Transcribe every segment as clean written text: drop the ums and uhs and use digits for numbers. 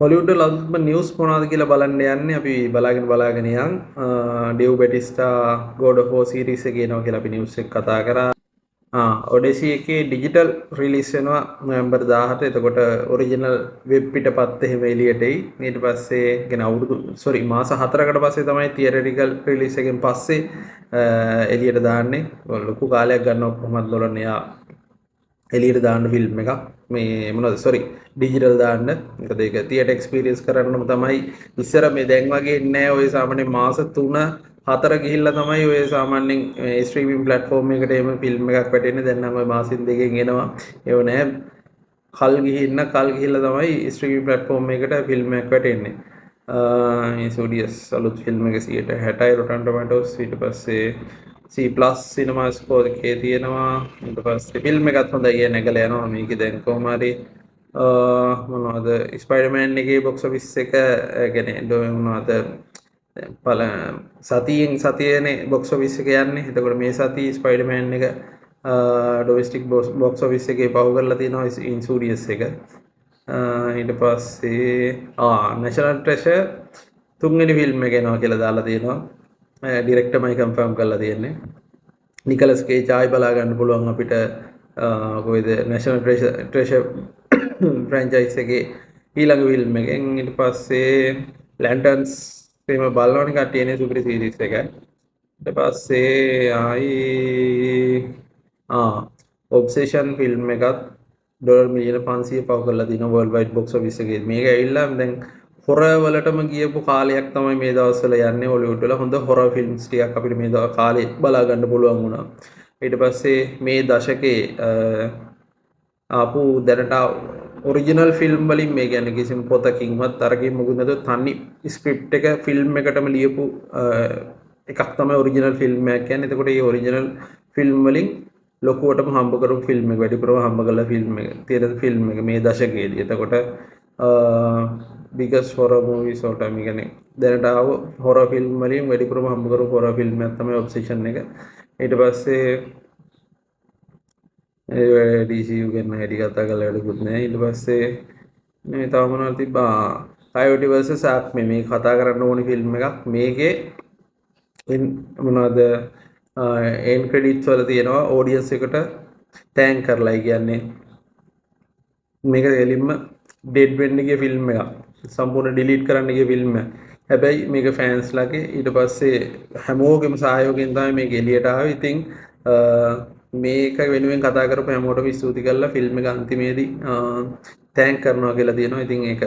Hollywood වල අලුත්ම news මොනවද කියලා බලන්න යන්නේ. අපි බලාගෙන යන් ඩිව් බැටිස්ටා God of War සීරීස් එකේ එනවා කියලා අපි නිවුස් එක කතා කරා. ඔඩෙසි එකේ ඩිජිටල් රිලීස් වෙනවා නොවැම්බර් 17. එතකොට ඔරිජිනල් වෙබ් පිටපත් එහෙම එළියට එයි. ඊට පස්සේ කියන මාස 4කට පස්සේ තමයි තියරිටිකල් රිලීස් එකෙන් පස්සේ එළියට දාන්නේ. ලොකු කාලයක් ගන්නවා කොහොමද බලන්න යා එළියට දාන්න ෆිල්ම් එකක් මේ මොනවද ඩිජිටල් දාන්න. මොකද ඒක තියටර් එක්ස්පීරියන්ස් කරන්නම තමයි ඉස්සර මේ දැන් වගේ නෑ ඔය සාමාන්‍යයෙන් මාස 3-4 ගිහිල්ලා තමයි ඔය සාමාන්‍යයෙන් ස්ට්‍රීමින් ප්ලැට්ෆෝම් එකට එම ෆිල්ම් එකක් වැටෙන්නේ. දැන් නම් ඔය මාසින් දෙකකින් එනවා. ඒව නෑ කල් ගිහිල්ලා තමයි ස්ට්‍රීමින් ප්ලැට්ෆෝම් එකට ෆිල්ම් එකක් වැටෙන්නේ. මේ සෝඩියස් අලුත් ෆිල්ම් එක 60යි Rotten Tomatoes. ඊට පස්සේ C+ සිනමා ස්කෝර් එකේ තියෙනවා. ඊට පස්සේ ෆිල්ම් එකත් හොඳයි කියන එක යනවා. මේකේ දැන් කොහොම හරි මොනවද ස්පයිඩර්මෑන් එකේ බොක්ස් ඔෆිස් එක කියන්නේ මොනවද සතියනේ බොක්ස් ඔෆිස් එක යන්නේ. එතකොට මේ සතිය ස්පයිඩර්මෑන් එක ඩොමෙස්ටික් බොක්ස් ඔෆිස් එකේ පහු කරලා තියෙනවා ඉන්සූඩියස් එක. ඊට පස්සේ නැෂනල් ට්‍රෙෂර් තුන්වෙනි ෆිල්ම් එක එනවා කියලා දාලා තියෙනවා. ඩිරෙක්ටර්මයි කන්ෆර්ම් කරලා තියෙන්නේ. නිකලස් කේජ් ආයි බලා ගන්න පුළුවන් අපිට කොයිද නැෂනල් ට්‍රෙෂර් ෆ්‍රැන්චයිස් එකේ ඊළඟ ෆිල්ම් එකෙන්. ඊට පස්සේ ලැන්ටර්න්ස් එහෙම බලනවනේ කට්ටියනේ සුපිරි සීරීස් එක. ඊට පස්සේ ඔබ්සෙෂන් ෆිල්ම් එකත් ඩොලර් මිලියන 500 පව කරලා තිනවා වර්ල්ඩ් වයිඩ් බොක්ස් ඔෆිස් එකේ. මේක ඇවිල්ලා දැන් හොරර් වලටම ගියපු කාලයක් තමයි මේ දවස්වල යන්නේ හොලිවුඩ් වල. හොඳ හොරර් ෆිල්ම්ස් ටිකක් අපිට මේ කාලේ බලා ගන්න පුළුවන් වුණා. ඊට පස්සේ මේ දශකේ ආපු දැනට ඔරිජිනල් ෆිල්ම් වලින් මේ කියන්නේ කිසිම පොතකින්වත් අරකින් මොකුත් නැතුව තනි ස්ක්‍රිප්ට් එක ෆිල්ම් එකටම ලියපු එකක් තමයි ඔරිජිනල් ෆිල්ම් එකක් කියන්නේ. එතකොට මේ ඔරිජිනල් ෆිල්ම් වලින් ලොකුවටම හම්බ කරපු ෆිල්ම් එක වැඩිපුරම හම්බ කරලා තියෙන ෆිල්ම් එක මේ දශකයේදී. එතකොට biggest horror movies වලට මේ කියන්නේ දැනට ආව horror ෆිල්ම් වලින් වැඩිපුරම හම්බ කරපු horror ෆිල්ම් එකක් තමයි ඔබ්සෙෂන් එක. ඊට පස්සේ DCU ගැන හැටි කතා කරලා වැඩකුත් නෑ. ඊට පස්සේ මේ තව මොනවද තිබ්බා Coyote vs Acme මේ කතා කරන්න ඕනි ෆිල්ම් එකක්. මේකේ මොනවද එන් ක්‍රෙඩිට්ස් වල තියෙනවා ඔඩියන්ස් එකට තෑන්ක් කරලා. කියන්නේ මේක එලින්ම ඩෙඩ් වෙන්න ගිය ෆිල්ම් එකක්. සම්පූර්ණ ඩිලීට් කරන්න ගිය ෆිල්ම් එකක්. හැබැයි මේක ෆෑන්ස්ලාගේ ඊට පස්සේ හැමෝගෙම සහයෝගයෙන් තමයි මේක එළියට ආවේ. ඉතින් මේක වෙනුවෙන් කතා කරපු හැමෝටම ස්තුති කරලා ෆිල්ම් එක අන්තිමේදී තෑන්ක් කරනවා කියලා තියෙනවා. ඉතින් ඒක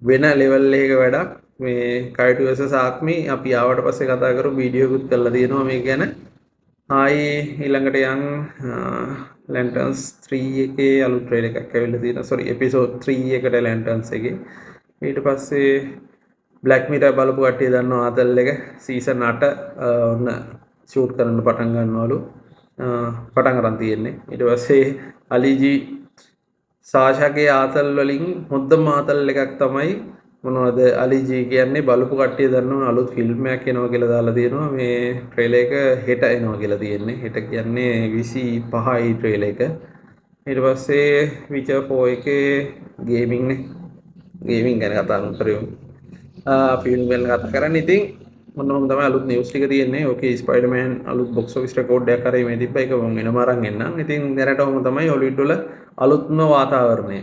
වෙන ලෙවල් එකක වැඩක්. මේ Coyote vs Acme අපි ආවට පස්සේ කතා කරපු වීඩියෝ එකකුත් කරලා තියෙනවා මේක ගැන. ඊළඟට යන් ලැන්ටර්න්ස් 3 එකේ අලුත් ට්‍රේලර් එකක් ඇවිල්ලා තියෙනවා. එපිසෝඩ් 3 එකට ලැන්ටර්න්ස් එකේ. ඊට පස්සේ බ්ලැක් මිරර් බලපු කට්ටිය දන්නවා ආතල් එක සීසන් 8 ඔන්න ෂූට් කරන්න පටන් ගන්නවලු. පටන් අරන් තියෙන්නේ. ඊට පස්සේ අලිජී සාෂාගේ ආතල් වලින් හොඳම ආතල් එකක් තමයි මොනවද අලිජී කියන්නේ. බලපු කට්ටිය දන්නවා අලුත් ෆිල්ම් එකක් එනවා කියලා දාලා තියෙනවා. මේ ට්‍රේලර් එක හෙට එනවා කියලා තියෙන්නේ. හෙට කියන්නේ 25යි ට්‍රේලර් එක. ඊට පස්සේ Witcher 4 එකේ ගේමින් ගැන කතා කරමු. ෆිල්ම් ගැන කතා කරන්නේ. ඉතින් මොනවද තමයි අලුත් නිවුස් ටික තියෙන්නේ. ඕකේ ස්පයිඩර්මෑන් අලුත් බොක්ස් ඔෆිස් රෙකෝඩ් එකක් කරේ මේ තිබ්බා. ඒක මම වෙනම අරන් එන්නම්. ඉතින් දැනට ඔහොම තමයි හොලිවුඩ් වල අලුත්ම වාතාවරණය.